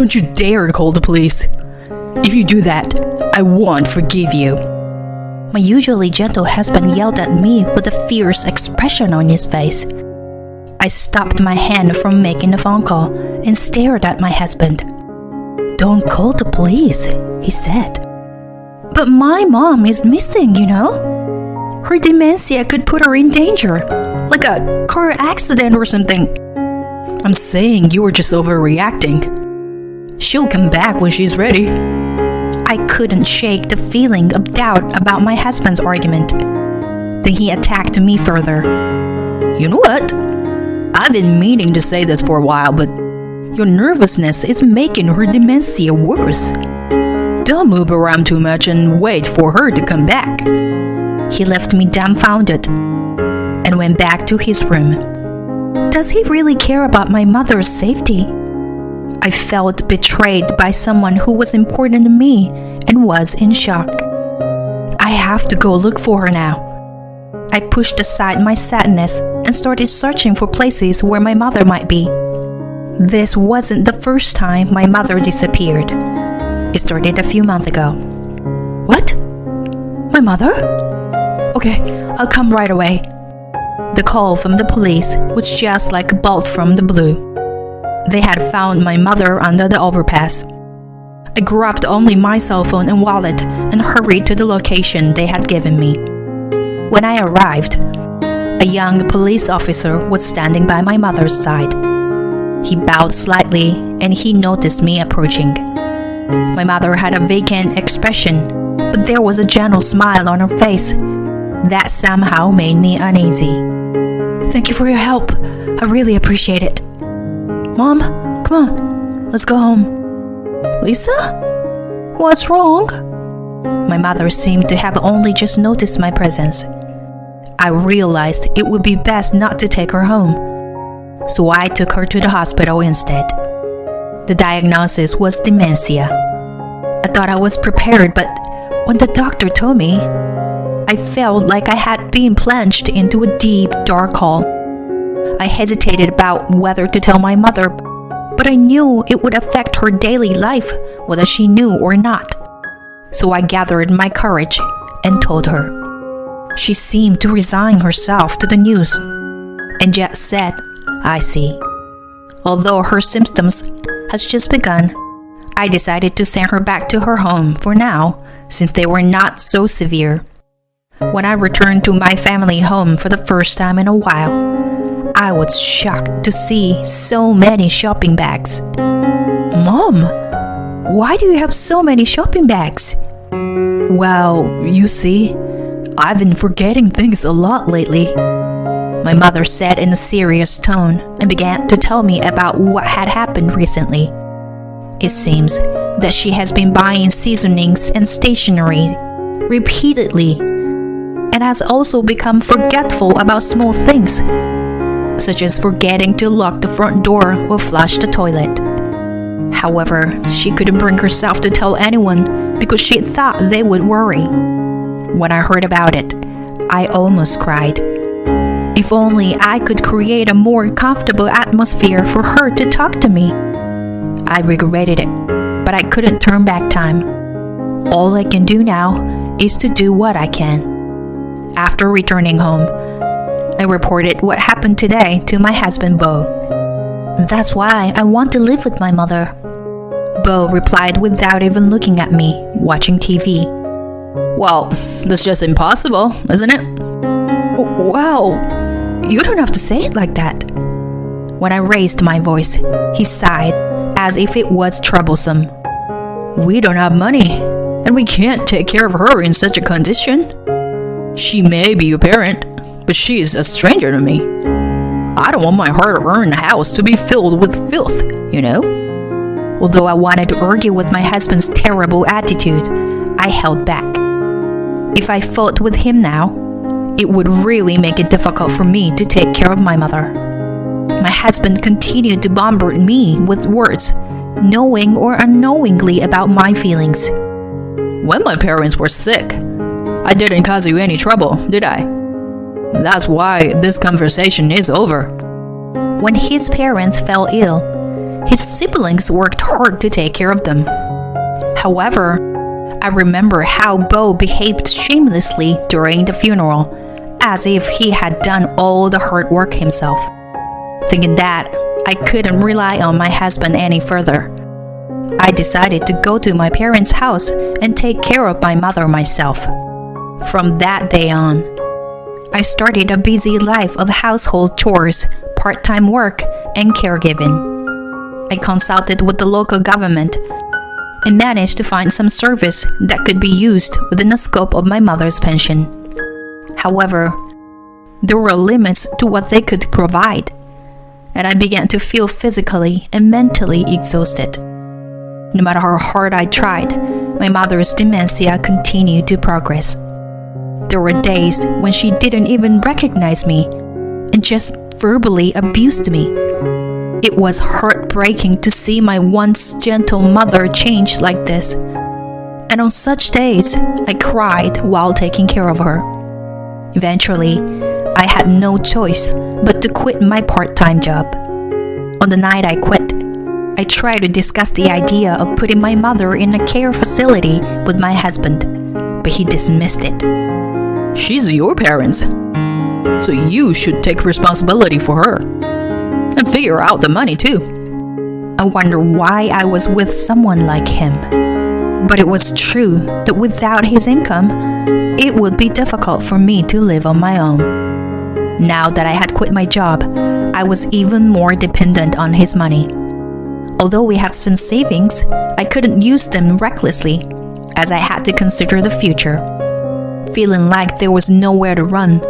Don't you dare call the police. If you do that, I won't forgive you. My usually gentle husband yelled at me with a fierce expression on his face. I stopped my hand from making the phone call and stared at my husband. Don't call the police, he said. But my mom is missing, you know? Her dementia could put her in danger, like a car accident or something. I'm saying you were just overreacting. She'll come back when she's ready. I couldn't shake the feeling of doubt about my husband's argument. Then he attacked me further. You know what? I've been meaning to say this for a while, but your nervousness is making her dementia worse. Don't move around too much and wait for her to come back. He left me dumbfounded and went back to his room. Does he really care about my mother's safety? I felt betrayed by someone who was important to me and was in shock. I have to go look for her now. I pushed aside my sadness and started searching for places where my mother might be. This wasn't the first time my mother disappeared. It started a few months ago. What? My mother? Okay, I'll come right away. The call from the police was just like a bolt from the blue. They had found my mother under the overpass. I grabbed only my cell phone and wallet and hurried to the location they had given me. When I arrived, a young police officer was standing by my mother's side. He bowed slightly and he noticed me approaching. My mother had a vacant expression, but there was a gentle smile on her face that somehow made me uneasy. Thank you for your help. I really appreciate it. Mom, come on, let's go home. Lisa? What's wrong? My mother seemed to have only just noticed my presence. I realized it would be best not to take her home, so I took her to the hospital instead. The diagnosis was dementia. I thought I was prepared, but when the doctor told me, I felt like I had been plunged into a deep, dark hole. I hesitated about whether to tell my mother, but I knew it would affect her daily life, whether she knew or not. So I gathered my courage and told her. She seemed to resign herself to the news and just said, I see. Although her symptoms has just begun, I decided to send her back to her home for now, since they were not so severe. When I returned to my family home for the first time in a while, I was shocked to see so many shopping bags. Mom, why do you have so many shopping bags? Well, you see, I've been forgetting things a lot lately, my mother said in a serious tone and began to tell me about what had happened recently. It seems that she has been buying seasonings and stationery repeatedly and has also become forgetful about small things, such as forgetting to lock the front door or flush the toilet. However, she couldn't bring herself to tell anyone because she thought they would worry. When I heard about it, I almost cried. If only I could create a more comfortable atmosphere for her to talk to me. I regretted it, but I couldn't turn back time. All I can do now is to do what I can. After returning home, I reported what happened today to my husband, Bo. That's why I want to live with my mother, Bo replied without even looking at me, watching TV. Well, that's just impossible, isn't it? Wow, you don't have to say it like that. When I raised my voice, he sighed as if it was troublesome. We don't have money, and we can't take care of her in such a condition. She may be your parent, but she is a stranger to me. I don't want my hard-earned house to be filled with filth, you know? Although I wanted to argue with my husband's terrible attitude, I held back. If I fought with him now, it would really make it difficult for me to take care of my mother. My husband continued to bombard me with words, knowing or unknowingly about my feelings. When my parents were sick, I didn't cause you any trouble, did I? That's why this conversation is over. When his parents fell ill, his siblings worked hard to take care of them. However, I remember how Bo behaved shamelessly during the funeral, as if he had done all the hard work himself. Thinking that I couldn't rely on my husband any further, I decided to go to my parents' house and take care of my mother myself. From that day on, I started a busy life of household chores, part-time work, and caregiving. I consulted with the local government and managed to find some service that could be used within the scope of my mother's pension. However, there were limits to what they could provide, and I began to feel physically and mentally exhausted. No matter how hard I tried, my mother's dementia continued to progress. There were days when she didn't even recognize me and just verbally abused me. It was heartbreaking to see my once gentle mother change like this. And on such days, I cried while taking care of her. Eventually, I had no choice but to quit my part-time job. On the night I quit, I tried to discuss the idea of putting my mother in a care facility with my husband, but he dismissed it. She's your parents, so you should take responsibility for her. And figure out the money too. I wonder why I was with someone like him. But it was true that without his income, it would be difficult for me to live on my own. Now that I had quit my job, I was even more dependent on his money. Although we have some savings, I couldn't use them recklessly, as I had to consider the future. Feeling like there was nowhere to run,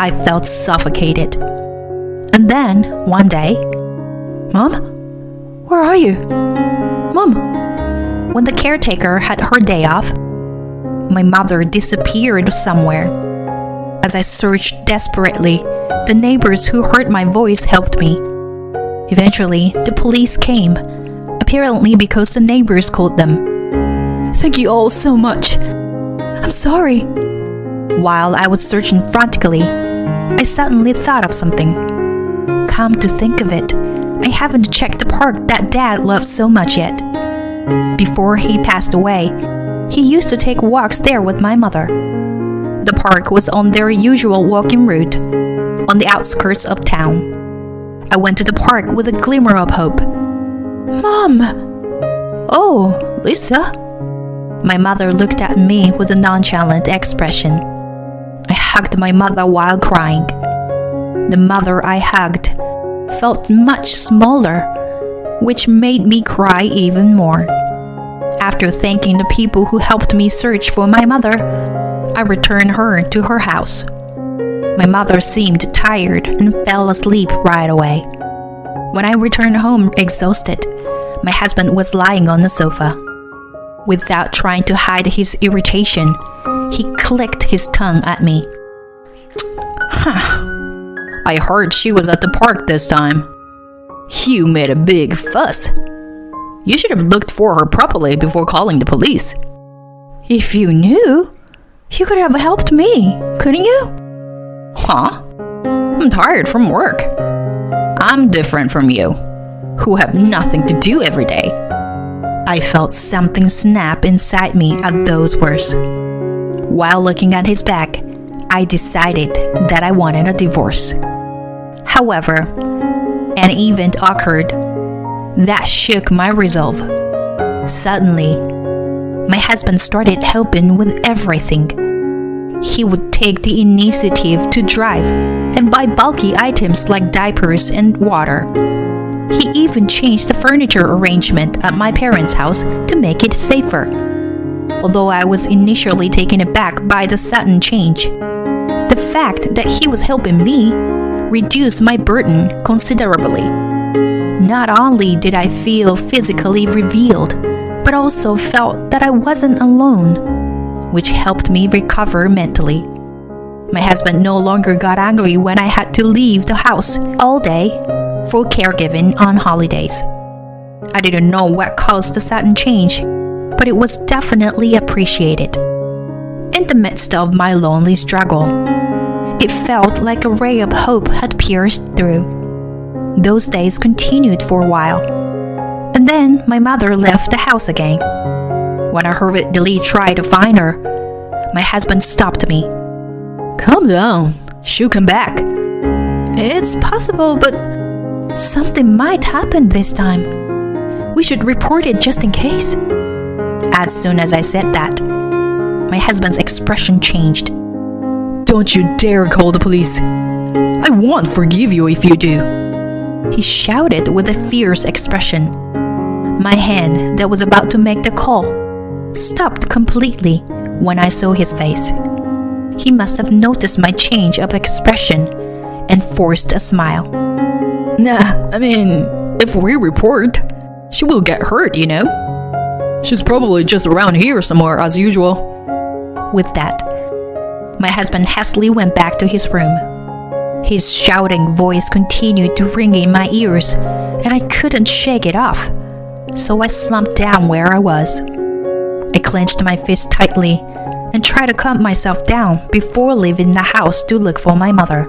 I felt suffocated. And then, one day, Mom? Where are you? Mom? When the caretaker had her day off, my mother disappeared somewhere. As I searched desperately, the neighbors who heard my voice helped me. Eventually, the police came, apparently because the neighbors called them. Thank you all so much. I'm sorry. While I was searching frantically, I suddenly thought of something. Come to think of it, I haven't checked the park that Dad loved so much yet. Before he passed away, he used to take walks there with my mother. The park was on their usual walking route, on the outskirts of town. I went to the park with a glimmer of hope. Mom! Oh, Lisa? My mother looked at me with a nonchalant expression. I hugged my mother while crying. The mother I hugged felt much smaller, which made me cry even more. After thanking the people who helped me search for my mother, I returned her to her house. My mother seemed tired and fell asleep right away. When I returned home exhausted, my husband was lying on the sofa. Without trying to hide his irritation, he clicked his tongue at me. I heard she was at the park this time. You made a big fuss. You should have looked for her properly before calling the police. If you knew, you could have helped me, couldn't you? Huh? I'm tired from work. I'm different from you, who have nothing to do every day. I felt something snap inside me at those words. While looking at his back, I decided that I wanted a divorce. However, an event occurred that shook my resolve. Suddenly, my husband started helping with everything. He would take the initiative to drive and buy bulky items like diapers and water. He even changed the furniture arrangement at my parents' house to make it safer. Although I was initially taken aback by the sudden change, the fact that he was helping me reduced my burden considerably. Not only did I feel physically revealed, but also felt that I wasn't alone, which helped me recover mentally. My husband no longer got angry when I had to leave the house all day for caregiving on holidays. I didn't know what caused the sudden change, but it was definitely appreciated. In the midst of my lonely struggle, it felt like a ray of hope had pierced through. Those days continued for a while. Then my mother left the house again. When I hurriedly tried to find her, my husband stopped me. Calm down. She'll come back. It's possible, but something might happen this time. We should report it just in case. As soon as I said that, my husband's expression changed. Don't you dare call the police. I won't forgive you if you do. He shouted with a fierce expression. My hand that was about to make the call stopped completely when I saw his face. He must have noticed my change of expression and forced a smile. Nah, I mean, if we report, she will get hurt, you know? She's probably just around here somewhere as usual. With that, my husband hastily went back to his room. His shouting voice continued to ring in my ears, and I couldn't shake it off. So I slumped down where I was. I clenched my fist tightly and tried to calm myself down before leaving the house to look for my mother.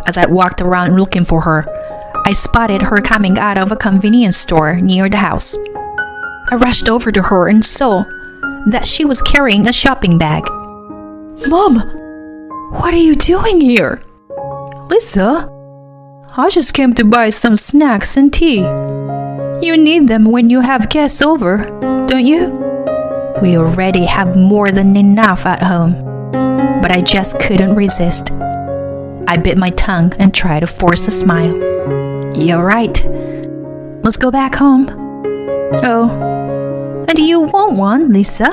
As I walked around looking for her, I spotted her coming out of a convenience store near the house. I rushed over to her and saw that she was carrying a shopping bag. Mom, what are you doing here? Lisa, I just came to buy some snacks and tea. You need them when you have guests over, don't you? We already have more than enough at home, but I just couldn't resist. I bit my tongue and tried to force a smile. You're right. Let's go back home. Oh, and you want one, Lisa?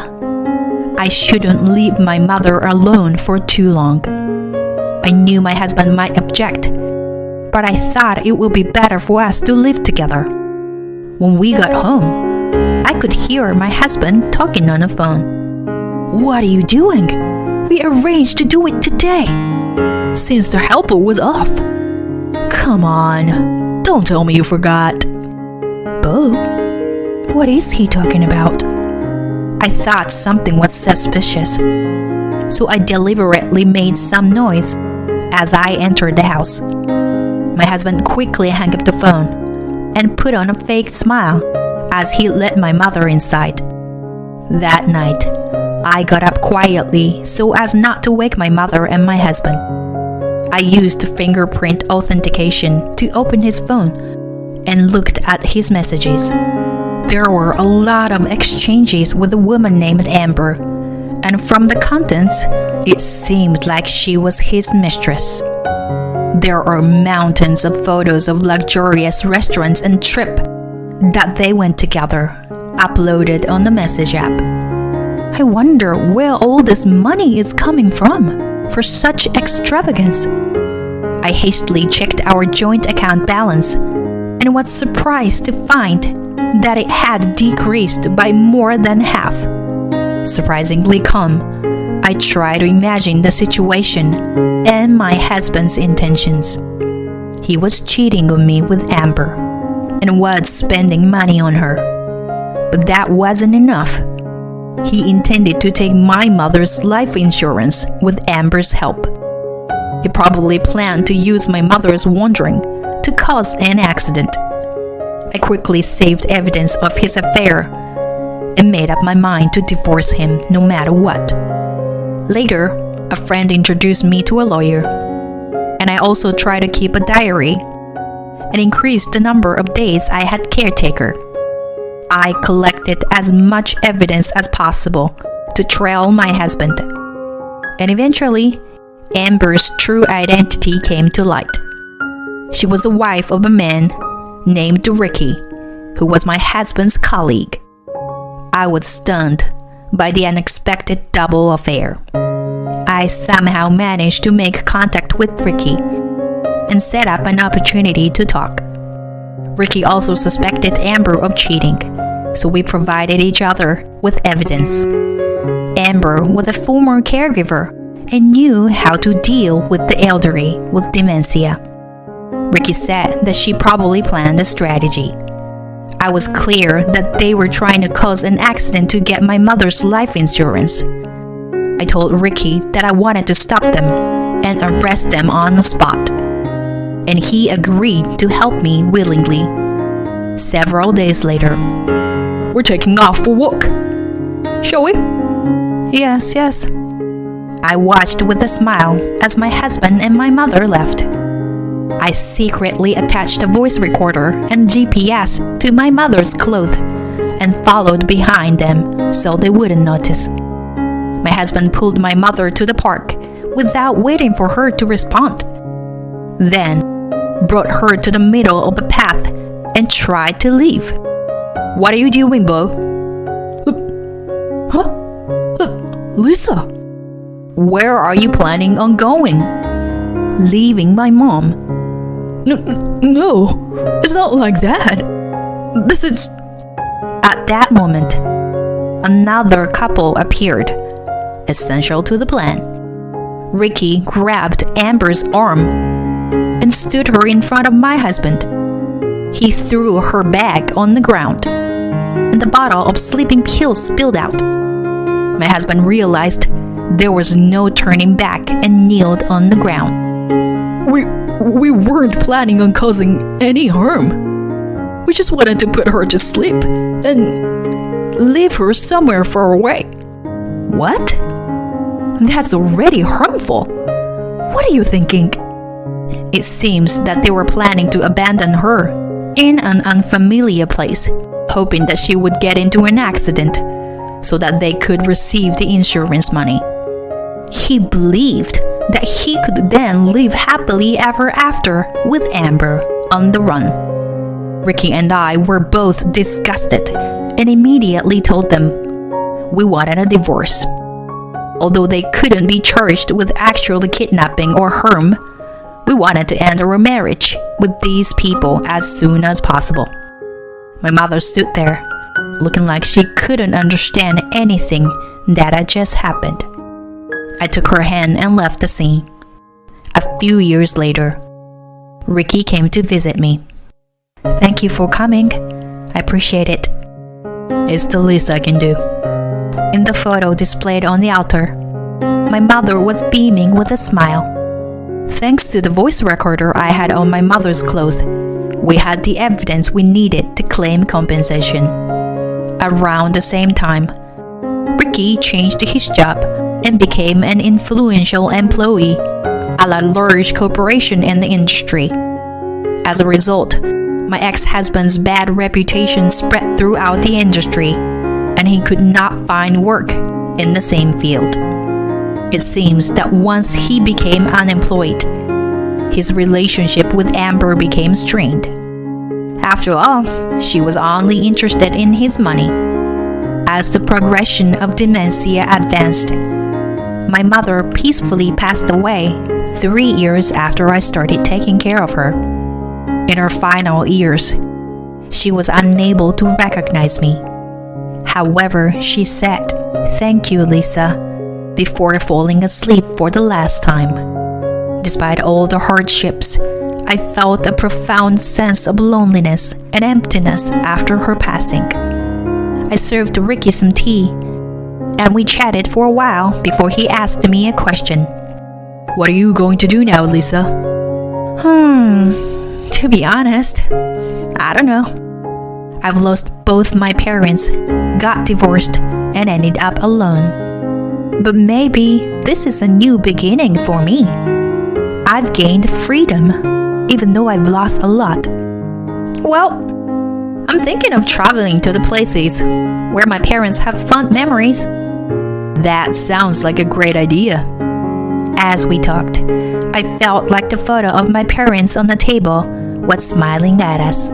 I shouldn't leave my mother alone for too long. I knew my husband might object, but I thought it would be better for us to live together. When we got home, I could hear my husband talking on the phone. What are you doing? We arranged to do it today, Since the helper was off. Come on, don't tell me you forgot. Bo? What is he talking about? I thought something was suspicious, so I deliberately made some noise as I entered the house. My husband quickly hung up the phone and put on a fake smile as he let my mother inside. That night, I got up quietly so as not to wake my mother and my husband. I used fingerprint authentication to open his phone and looked at his messages. There were a lot of exchanges with a woman named Amber, and from the contents, it seemed like she was his mistress. There are mountains of photos of luxurious restaurants and trip that they went together, uploaded on the message app. I wonder where all this money is coming from for such extravagance. I hastily checked our joint account balance and was surprised to find that it had decreased by more than half. Surprisingly calm, I tried to imagine the situation and my husband's intentions. He was cheating on me with Amber and was spending money on her. But that wasn't enough. He intended to take my mother's life insurance with Amber's help. He probably planned to use my mother's wandering to cause an accident. I quickly saved evidence of his affair and made up my mind to divorce him no matter what. Later, a friend introduced me to a lawyer, and I also tried to keep a diary and increased the number of days I had caretaker. I collected as much evidence as possible to trail my husband, and eventually, Amber's true identity came to light. She was the wife of a man named Ricky, who was my husband's colleague. I was stunned by the unexpected double affair. I somehow managed to make contact with Ricky and set up an opportunity to talk. Ricky also suspected Amber of cheating, so we provided each other with evidence. Amber was a former caregiver and knew how to deal with the elderly with dementia. Ricky said that she probably planned a strategy. I was clear that they were trying to cause an accident to get my mother's life insurance. I told Ricky that I wanted to stop them and arrest them on the spot, and he agreed to help me willingly. Several days later, We're taking off for a walk. Shall we? yes, yes. I watched with a smile as my husband and my mother left. I secretly attached a voice recorder and GPS to my mother's clothes and followed behind them so they wouldn't notice. My husband pulled my mother to the park without waiting for her to respond. Then brought her to the middle of a path and tried to leave. What are you doing, Bo? Lisa, where are you planning on going? Leaving my mom. No, it's not like that. This is... At that moment, another couple appeared, essential to the plan. Ricky grabbed Amber's arm and stood her in front of my husband. He threw her bag on the ground, and the bottle of sleeping pills spilled out. My husband realized there was no turning back and kneeled on the ground. We weren't planning on causing any harm. We just wanted to put her to sleep and leave her somewhere far away. What? That's already harmful. What are you thinking? It seems that they were planning to abandon her in an unfamiliar place, hoping that she would get into an accident so that they could receive the insurance money. He believed that he could then live happily ever after with Amber on the run. Ricky and I were both disgusted and immediately told them we wanted a divorce. Although they couldn't be charged with actually kidnapping or harm, we wanted to end our marriage with these people as soon as possible. My mother stood there, looking like she couldn't understand anything that had just happened. I took her hand and left the scene. A few years later, Ricky came to visit me. Thank you for coming. I appreciate it. It's the least I can do. In the photo displayed on the altar, my mother was beaming with a smile. Thanks to the voice recorder I had on my mother's clothes, we had the evidence we needed to claim compensation. Around the same time, Ricky changed his job and became an influential employee at a large corporation in the industry. As a result, my ex-husband's bad reputation spread throughout the industry, and he could not find work in the same field. It seems that once he became unemployed, his relationship with Amber became strained. After all, she was only interested in his money. As the progression of dementia advanced, my mother peacefully passed away 3 years after I started taking care of her. In her final years, she was unable to recognize me. However, she said, "Thank you, Lisa," before falling asleep for the last time. Despite all the hardships, I felt a profound sense of loneliness and emptiness after her passing. I served Ricky some tea, and we chatted for a while before he asked me a question. What are you going to do now, Lisa? To be honest, I don't know. I've lost both my parents, got divorced, and ended up alone. But maybe this is a new beginning for me. I've gained freedom, even though I've lost a lot. Well, I'm thinking of traveling to the places where my parents have fond memories. That sounds like a great idea. As we talked, I felt like the photo of my parents on the table was smiling at us.